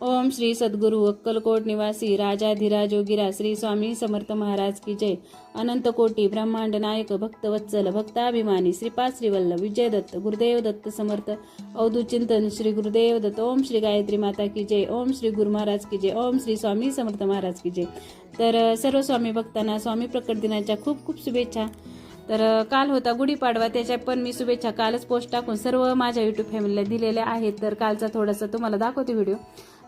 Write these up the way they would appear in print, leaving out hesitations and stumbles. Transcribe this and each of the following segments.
ओम श्री सद्गुरु अक्कलकोट निवासी राजाधिराज योगीराज श्री स्वामी समर्थ महाराज की जय। अनंत कोटी ब्रह्मांड नायक भक्तवत्सल भक्ताभिमानी श्रीपाद श्रीवल्लभ विजय दत्त गुरुदेव दत्त समर्थ अवधूत चिंतन श्री गुरुदेव दत्त। ओम श्री गायत्री माता की जय। ओम श्री गुरु महाराज की जय। ओम श्री स्वामी समर्थ महाराज की जय। तर सर्व स्वामी भक्तांना स्वामी प्रकट दिनाच्या खूप खूप शुभेच्छा। तर काल होता गुढीपाडवा, त्याच्या पण मी शुभेच्छा कालच पोस्ट टाकून सर्व माझ्या युट्यूब फॅमिलीला दिलेल्या आहेत। तर कालचा थोडासा तुम्हाला दाखवते व्हिडिओ।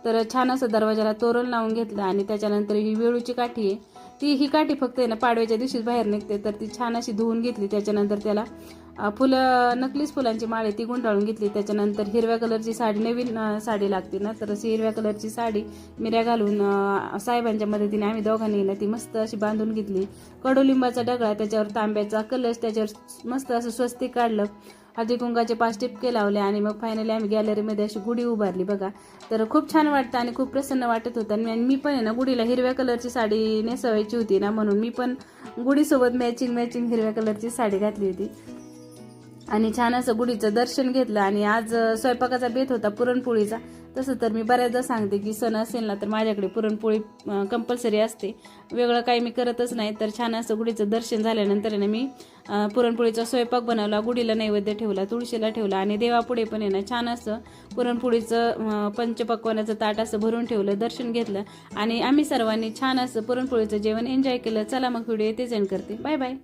तर छान असं दरवाजाला तोरण लावून घेतलं आणि त्याच्यानंतर ही वेळूची काठी आहे, ही काठी फक्त आहे ना पाडव्याच्या दिवशीच बाहेर निघते। तर ती छान अशी धुवून घेतली, त्याच्यानंतर त्याला फुलं नकलीच फुलांची माळ ती गुंडाळून घेतली। त्याच्यानंतर हिरव्या कलरची साडी, नवीन साडी लागते ना, तर अशी हिरव्या कलरची साडी मिऱ्या घालून साहेबांच्या मदतीने आम्ही दोघांनी ना ती मस्त अशी बांधून घेतली। कडुलिंबाचा डगळा, त्याच्यावर तांब्याचा कलश, त्याच्यावर मस्त असं स्वस्तिक काढलं, हळदी कुंकाचे 5 टिपके लावले आणि मग फायनली आम्ही गॅलरीमध्ये अशी गुढी उभारली बघा। तर खूप छान वाटतं आणि खूप प्रसन्न वाटत होतं। आणि मी पण आहे ना गुढीला हिरव्या कलरची साडी नेसवायची होती ना, म्हणून मी पण गुढीसोबत मॅचिंग हिरव्या कलरची साडी घातली होती आणि छान असं गुढीचं दर्शन घेतलं। आणि आज स्वयंपाकाचा बेत होता पुरणपोळीचा। तसं तर मी बऱ्याचदा सांगते की सण असेल ना तर माझ्याकडे पुरणपोळी कंपल्सरी असते, वेगळं काही मी करतच नाही। तर छान असं गुढीचं दर्शन झाल्यानंतर ना मी पुरणपोळीचा स्वयंपाक बनवला, गुढीला नैवेद्य ठेवला, तुळशीला ठेवला आणि देवापुढे पण आहे ना छान असं पुरणपोळीचं पंचपक्वानाचं ताट असं भरून ठेवलं, दर्शन घेतलं आणि आम्ही सर्वांनी छान असं पुरणपोळीचं जेवण एन्जॉय केलं। चला मग व्हिडिओ इथे एंड करते। Bye bye.